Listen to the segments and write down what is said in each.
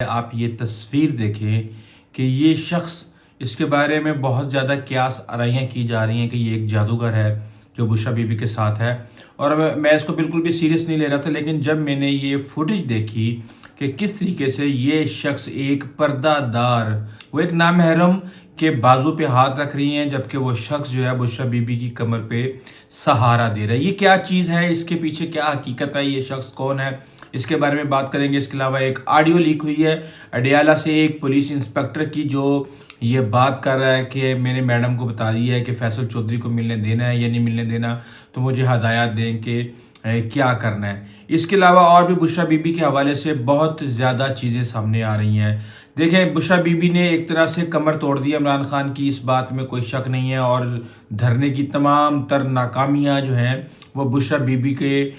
آپ یہ تصویر دیکھیں کہ یہ شخص اس کے بارے میں بہت زیادہ قیاس آرائیاں کی جا رہی ہیں کہ یہ ایک جادوگر ہے جو بشریٰ بی بی کے ساتھ ہے، اور میں اس کو بالکل بھی سیریس نہیں لے رہا تھا، لیکن جب میں نے یہ فوٹیج دیکھی کہ کس طریقے سے یہ شخص ایک پردہ دار، وہ ایک نامحرم کے بازو پہ ہاتھ رکھ رہی ہیں، جبکہ وہ شخص جو ہے بشریٰ بی بی کی کمر پہ سہارا دے رہا ہے۔ یہ کیا چیز ہے، اس کے پیچھے کیا حقیقت ہے، یہ شخص کون ہے، اس کے بارے میں بات کریں گے۔ اس کے علاوہ ایک آڈیو لیک ہوئی ہے اڈیالہ سے ایک پولیس انسپکٹر کی، جو یہ بات کر رہا ہے کہ میں نے میڈم کو بتا دیا ہے کہ فیصل چودھری کو ملنے دینا ہے یا نہیں ملنے دینا، تو مجھے ہدایات دیں کہ کیا کرنا ہے۔ اس کے علاوہ اور بھی بشریٰ بی بی کے حوالے سے بہت زیادہ چیزیں سامنے آ رہی ہیں۔ دیکھیں، بشریٰ بی بی نے ایک طرح سے کمر توڑ دی عمران خان کی، اس بات میں کوئی شک نہیں ہے، اور دھرنے کی تمام تر ناکامیاں جو ہیں وہ بشریٰ بی بی کے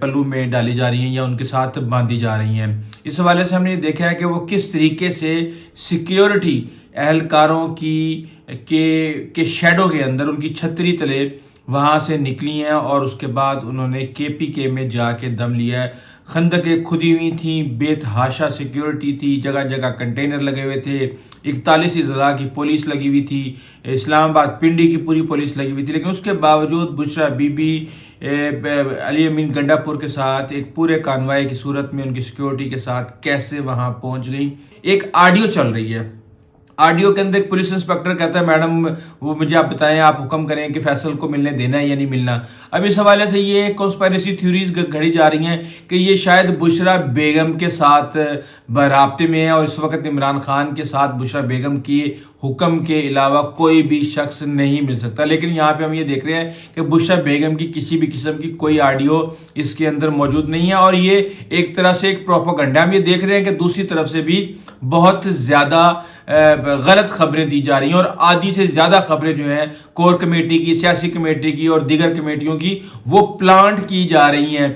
پلو میں ڈالی جا رہی ہیں یا ان کے ساتھ باندھی جا رہی ہیں۔ اس حوالے سے ہم نے دیکھا ہے کہ وہ کس طریقے سے سیکیورٹی اہلکاروں کے شیڈو کے اندر، ان کی چھتری تلے وہاں سے نکلی ہیں، اور اس کے بعد انہوں نے KPK میں جا کے دم لیا ہے۔ خندقیں کھدی ہوئی تھیں، بے تحاشا سیکیورٹی تھی، جگہ جگہ کنٹینر لگے ہوئے تھے، 41 اضلاع کی پولیس لگی ہوئی تھی، اسلام آباد پنڈی کی پوری پولیس لگی ہوئی تھی، لیکن اس کے باوجود بشریٰ بی بی علی امین گنڈا پور کے ساتھ ایک پورے کانوائے کی صورت میں ان کی سیکیورٹی کے ساتھ کیسے وہاں پہنچ گئی۔ ایک آڈیو چل رہی ہے، آڈیو کے اندر ایک پولیس انسپکٹر کہتا ہے میڈم وہ مجھے آپ بتائیں، آپ حکم کریں کہ فیصل کو ملنے دینا ہے یا نہیں ملنا۔ اب اس حوالے سے یہ کنسپائریسی تھیوریز گھڑی جا رہی ہیں کہ یہ شاید بشریٰ بیگم کے ساتھ رابطے میں ہے، اور اس وقت عمران خان کے ساتھ بشریٰ بیگم کی حکم کے علاوہ کوئی بھی شخص نہیں مل سکتا، لیکن یہاں پہ ہم یہ دیکھ رہے ہیں کہ بشریٰ بیگم کی کسی بھی قسم کی کوئی آڈیو اس کے اندر موجود نہیں ہے، اور یہ ایک طرح سے ایک پروپیگنڈا۔ ہم یہ دیکھ رہے ہیں کہ دوسری طرف سے بھی بہت زیادہ غلط خبریں دی جا رہی ہیں، اور آدھی سے زیادہ خبریں جو ہیں کور کمیٹی کی، سیاسی کمیٹی کی اور دیگر کمیٹیوں کی، وہ پلانٹ کی جا رہی ہیں۔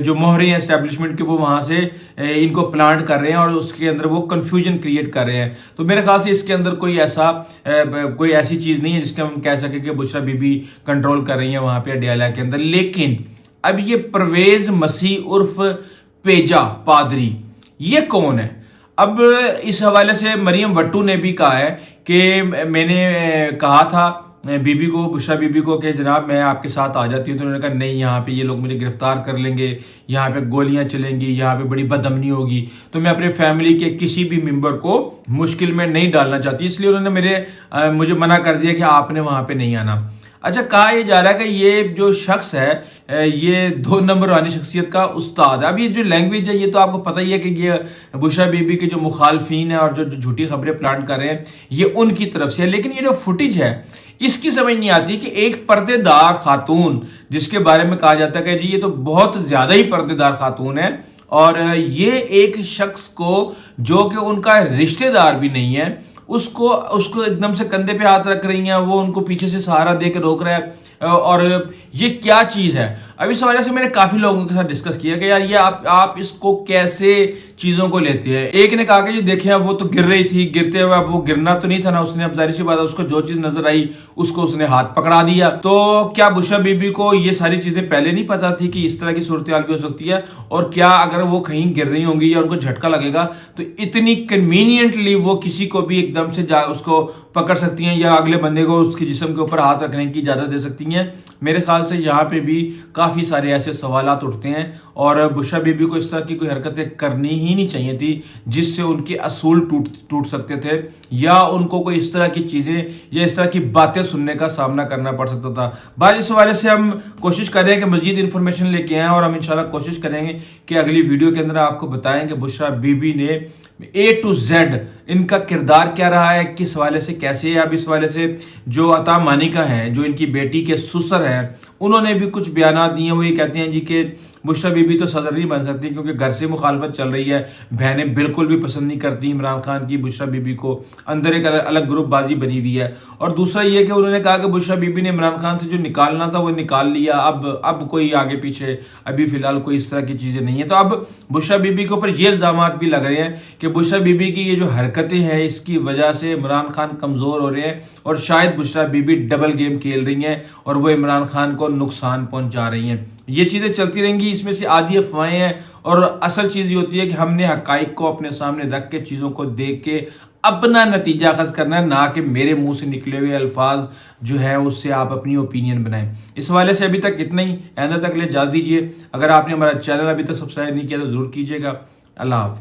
جو مہرے ہیں اسٹیبلشمنٹ کے، وہ وہاں سے ان کو پلانٹ کر رہے ہیں اور اس کے اندر وہ کنفیوژن کریٹ کر رہے ہیں۔ تو میرے خیال سے اس کے اندر کوئی ایسی چیز نہیں ہے جس کے ہم کہہ سکیں کہ بشریٰ بی بی کنٹرول کر رہی ہیں وہاں پہ اڈیالہ کے اندر۔ لیکن اب یہ پرویز مسیح عرف پیجا پادری، یہ کون ہے؟ اب اس حوالے سے مریم وٹو نے بھی کہا ہے کہ میں نے کہا تھا بی بی کو، بشریٰ بی بی کو، کہ جناب میں آپ کے ساتھ آ جاتی ہوں، تو انہوں نے کہا نہیں، یہاں پہ یہ لوگ مجھے گرفتار کر لیں گے، یہاں پہ گولیاں چلیں گی، یہاں پہ بڑی بدامنی ہوگی، تو میں اپنے فیملی کے کسی بھی ممبر کو مشکل میں نہیں ڈالنا چاہتی، اس لیے انہوں نے مجھے منع کر دیا کہ آپ نے وہاں پہ نہیں آنا۔ اچھا، کہا یہ جا رہا ہے کہ یہ جو شخص ہے یہ 2 نمبر والی شخصیت کا استاد ہے۔ اب یہ جو لینگویج ہے، یہ تو آپ کو پتہ ہی ہے کہ یہ بشریٰ بی بی کے جو مخالفین ہیں اور جو جھوٹی خبریں پلانٹ کر رہے ہیں، یہ ان کی طرف سے ہے۔ لیکن یہ جو فوٹیج ہے، اس کی سمجھ نہیں آتی کہ ایک پردے دار خاتون، جس کے بارے میں کہا جاتا ہے کہ جی یہ تو بہت زیادہ ہی پردے دار خاتون ہے، اور یہ ایک شخص کو جو کہ ان کا رشتہ دار بھی نہیں ہے، اس کو ایک دم سے کندھے پہ ہاتھ رکھ رہی ہیں، وہ ان کو پیچھے سے سہارا دے کے روک رہا ہے، اور یہ کیا چیز ہے؟ اب اس حوالے سے میں نے کافی لوگوں کے ساتھ ڈسکس کیا کہ یار یہ آپ اس کو کیسے چیزوں کو لیتے ہیں۔ ایک نے کہا کہ جو دیکھیں اب وہ تو گر رہی تھی، گرتے ہوئے اب وہ گرنا تو نہیں تھا نا، اس نے اب ظاہر سی بات ہے اس کو جو چیز نظر آئی اس کو اس نے ہاتھ پکڑا دیا۔ تو کیا بشریٰ بی بی کو یہ ساری چیزیں پہلے نہیں پتا تھی کہ اس طرح کی صورتحال بھی ہو سکتی ہے؟ اور کیا اگر وہ کہیں گر رہی ہوں گی یا ان کو جھٹکا لگے گا تو اتنی کنوینئنٹلی وہ کسی کو بھی ایک دم سے اس کو پکڑ سکتی ہیں، یا اگلے بندے کو اس کے جسم کے اوپر ہاتھ رکھنے کی اجازت دے سکتی ہیں؟ میرے خیال سے یہاں پہ بھی کافی سارے ایسے سوالات اٹھتے ہیں، اور بشریٰ بی بی کو اس طرح کی کوئی حرکتیں کرنی ہی نہیں چاہیے تھی جس سے ان کے اصول ٹوٹ سکتے تھے، یا ان کو کوئی اس طرح کی چیزیں یا اس طرح کی باتیں سننے کا سامنا کرنا پڑ سکتا تھا۔ بعد اس حوالے سے ہم کوشش کریں کہ مزید انفارمیشن لے کے آئیں، اور ہم انشاءاللہ کوشش کریں گے کہ اگلی ویڈیو کے اندر آپ کو بتائیں کہ بشریٰ بی بی نے A to Z ان کا کردار کیا رہا ہے، کس حوالے سے کیسے ہے۔ اب اس حوالے سے جو عطا مانیکا ہیں، جو ان کی بیٹی کے سسر ہیں، انہوں نے بھی کچھ بیانات دیے ہیں۔ وہ یہ کہتے ہیں جی کہ بشریٰ بی بی تو صدر نہیں بن سکتی کیونکہ گھر سے مخالفت چل رہی ہے، بہنیں بالکل بھی پسند نہیں کرتی عمران خان کی بشریٰ بی بی کو، اندر ایک الگ گروپ بازی بنی ہوئی ہے۔ اور دوسرا یہ کہ انہوں نے کہا کہ بشریٰ بی بی نے عمران خان سے جو نکالنا تھا وہ نکال لیا، اب کوئی آگے پیچھے ابھی فی الحال کوئی اس طرح کی چیزیں نہیں ہیں۔ تو اب بشریٰ بی بی کے اوپر یہ الزامات بھی لگ رہے ہیں کہ بشریٰ بی بی کی یہ جو حرکتیں ہیں اس کی وجہ سے عمران خان کمزور ہو رہے ہیں، اور شاید Bushra Bibi double game کھیل رہی ہیں اور وہ عمران خان کو نقصان پہنچا رہی ہیں۔ یہ چیزیں چلتی رہیں گی، اس میں سے آدھی افواہیں ہیں، اور اصل چیز یہ ہوتی ہے کہ ہم نے حقائق کو اپنے سامنے رکھ کے چیزوں کو دیکھ کے اپنا نتیجہ اخذ کرنا ہے، نہ کہ میرے منہ سے نکلے ہوئے الفاظ جو ہے اس سے آپ اپنی اوپینین بنائیں۔ اس حوالے سے ابھی تک اتنا ہی، آئندہ تک لے اجازت دیجیے۔ اگر آپ نے ہمارا چینل ابھی تک سبسکرائب نہیں کیا تو ضرور کیجیے گا۔ اللہ حافظ۔